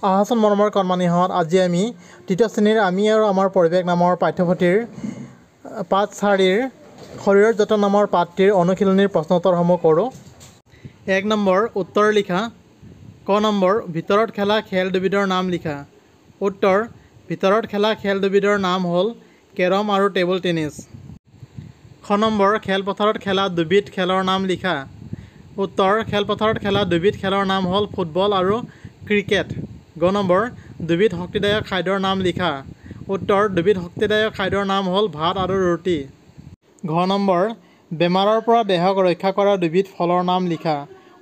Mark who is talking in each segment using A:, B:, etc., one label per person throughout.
A: আহাচোন মৰমৰ কণমানিহঁত, আজি আমি তৃতীয় শ্ৰেণীৰ আমি আৰু আমাৰ পৰিৱেশ নামৰ পাঠ্যপুথিৰ পাঠ 4ৰ শৰীৰৰ যতন নামৰ পাঠটিৰ অনুশীলনীৰ প্ৰশ্নোত্তৰসমূহ কৰোঁ। 1 নম্বৰ উত্তৰ লিখা। ক নম্বৰ ভিতৰত খেলা খেল দুবিধৰ নাম লিখা। উত্তৰ ভিতৰত খেলা খেল দুবিধৰ নাম হ'ল কেৰম আৰু টেবুল টেনিছ। খ নম্বৰ খেলপথাৰত খেলা দুবিধ খেলৰ নাম লিখা। উত্তৰ খেলপথাৰত খেলা দুবিধ খেলৰ নাম হ'ল ফুটবল আৰু ক্ৰিকেট। গ নম্বৰ দুবিধ শক্তিদায়ক খাদ্যৰ নাম লিখা। উত্তৰ দুবিধ শক্তিদায়ক খাদ্যৰ নাম হ'ল ভাত আৰু ৰুটি। ঘ নম্বৰ বেমাৰৰ পৰা দেহক ৰক্ষা কৰা দুবিধ ফলৰ নাম লিখা।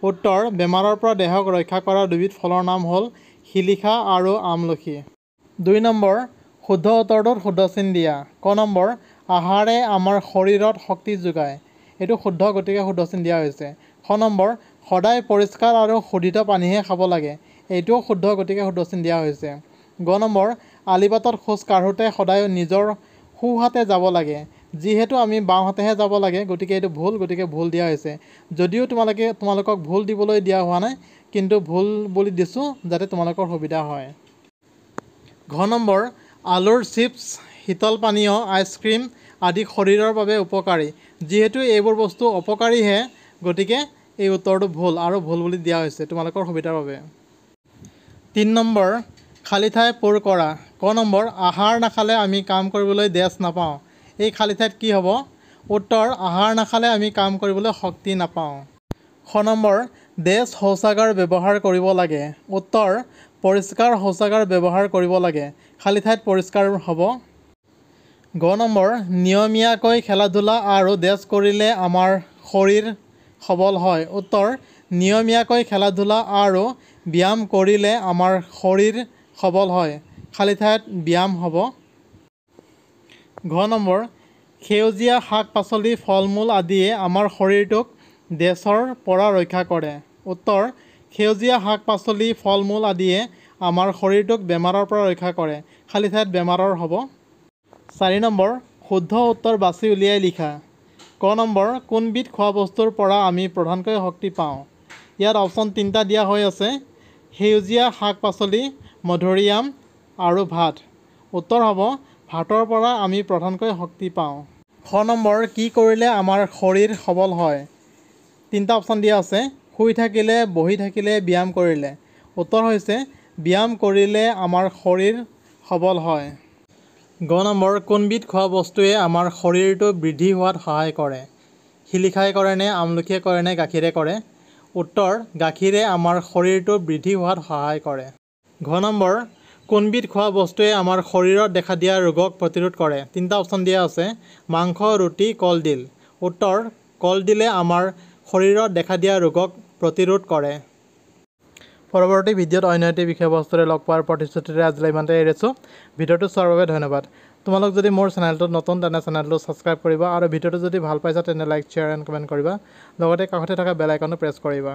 A: উত্তৰ বেমাৰৰ পৰা দেহক ৰক্ষা কৰা দুবিধ ফলৰ নাম হ'ল শিলিখা আৰু আমলখি। 2 নম্বৰ শুদ্ধ উত্তৰটোত শুদ্ধ চিন দিয়া। ক নম্বৰ আহাৰে আমাৰ শৰীৰত শক্তি যোগায়। এইটো শুদ্ধ, গতিকে শুদ্ধ চিন দিয়া হৈছে। খ নম্বৰ সদায় পৰিষ্কাৰ আৰু শোধিত পানীহে খাব লাগে। এইটোও শুদ্ধ, গতিকে শুদ্ধ চিন দিয়া হৈছে। গ নম্বৰ আলিবাটত খোজ কাঢ়োঁতে সদায় নিজৰ সোঁহাতে যাব লাগে। যিহেতু আমি বাওঁহাতেহে যাব লাগে, গতিকে এইটো ভুল, গতিকে ভুল দিয়া হৈছে। যদিও তোমালোকক ভুল দিবলৈ দিয়া হোৱা নাই, কিন্তু ভুল বুলি দিছোঁ যাতে তোমালোকৰ সুবিধা হয়। ঘ নম্বৰ আলুৰ চিপছ, শীতল পানীয়, আইচক্ৰীম আদি শৰীৰৰ বাবে উপকাৰী। যিহেতু এইবোৰ বস্তু অপকাৰীহে, গতিকে এই উত্তৰটো ভুল আৰু ভুল বুলি দিয়া হৈছে তোমালোকৰ সুবিধাৰ বাবে। 3 নম্বৰ খালী ঠাই পূৰ কৰা। ক নম্বৰ আহাৰ নাখালে আমি কাম কৰিবলৈ দেজ নাপাওঁ। এই খালী ঠাইত কি হ'ব? উত্তৰ আহাৰ নাখালে আমি কাম কৰিবলৈ শক্তি নাপাওঁ। খ নম্বৰ ডেছ শৌচাগাৰ ব্যৱহাৰ কৰিব লাগে। উত্তৰ পৰিষ্কাৰ শৌচাগাৰ ব্যৱহাৰ কৰিব লাগে। খালী ঠাইত পৰিষ্কাৰ হ'ব। গ নম্বৰ নিয়মীয়াকৈ খেলা-ধূলা আৰু ডেছ কৰিলে আমাৰ শৰীৰ সবল হয়। উত্তৰ নিয়মীয়াকৈ খেলা-ধূলা আৰু ব্যায়াম কৰিলে আমাৰ শৰীৰ সবল হয়। খালী ঠাইত ব্যায়াম হ'ব। ঘ নম্বৰ সেউজীয়া শাক-পাচলি, ফল-মূল আদিয়ে আমাৰ শৰীৰটোক ডেছৰ পৰা ৰক্ষা কৰে। উত্তৰ সেউজীয়া শাক-পাচলি, ফল-মূল আদিয়ে আমাৰ শৰীৰটোক বেমাৰৰ পৰা ৰক্ষা কৰে। খালী ঠাইত বেমাৰৰ হ'ব। 4 নম্বৰ শুদ্ধ উত্তৰ বাছি উলিয়াই লিখা। ক নম্বৰ কোনবিধ খোৱা বস্তুৰ পৰা আমি প্ৰধানকৈ শক্তি পাওঁ? ইয়াত অপশ্যন 3টা দিয়া হৈ আছে। সেউজীয়া শাক-পাচলি, মধুৰিআম আৰু ভাত। উত্তৰ হ'ব ভাতৰ পৰা আমি প্ৰধানকৈ শক্তি পাওঁ। খ নম্বৰ কি কৰিলে আমাৰ শৰীৰ সবল হয়? 3টা অপশ্যন দিয়া আছে। শুই থাকিলে, বহি থাকিলে, ব্যায়াম কৰিলে। উত্তৰ হৈছে ব্যায়াম কৰিলে আমাৰ শৰীৰ সবল হয়। গ নম্বৰ কোনবিধ খোৱা বস্তুৱে আমাৰ শৰীৰটো বৃদ্ধি হোৱাত সহায় কৰে? শিলিখাই কৰে নে, আমলখিয়ে কৰে নে, গাখীৰে কৰে? উত্তৰ গাখীৰে আমাৰ শৰীৰটো বৃদ্ধি হোৱাত সহায় কৰে। ঘ নম্বৰ কোনবিধ খোৱা বস্তুৱে আমাৰ শৰীৰত দেখা দিয়া ৰোগক প্ৰতিৰোধ কৰে? 3টা অপশ্যন দিয়া আছে। মাংস, ৰুটি, কলডিল। উত্তৰ কলডিলে আমাৰ শৰীৰত দেখা দিয়া ৰোগক প্ৰতিৰোধ কৰে। পৰৱৰ্তী ভিডিঅ'ত অন্য এটি বিষয়বস্তুৰে লগ পোৱাৰ প্ৰতিশ্ৰুতিৰে আজিলৈ ইমানতে এৰিছোঁ। ভিডিঅ'টো চোৱাৰ বাবে ধন্যবাদ। তোমালোক যদি মোৰ চেনেলটোত নতুন, তেনে চেনেলটো ছাবস্ক্ৰাইব কৰিবা আৰু ভিডিঅ'টো যদি ভাল পাইছা তেনে লাইক, শ্বেয়াৰ এণ্ড কমেণ্ট কৰিবা। লগতে কাষতে থকা বেল আইকনটো প্ৰেছ কৰিবা।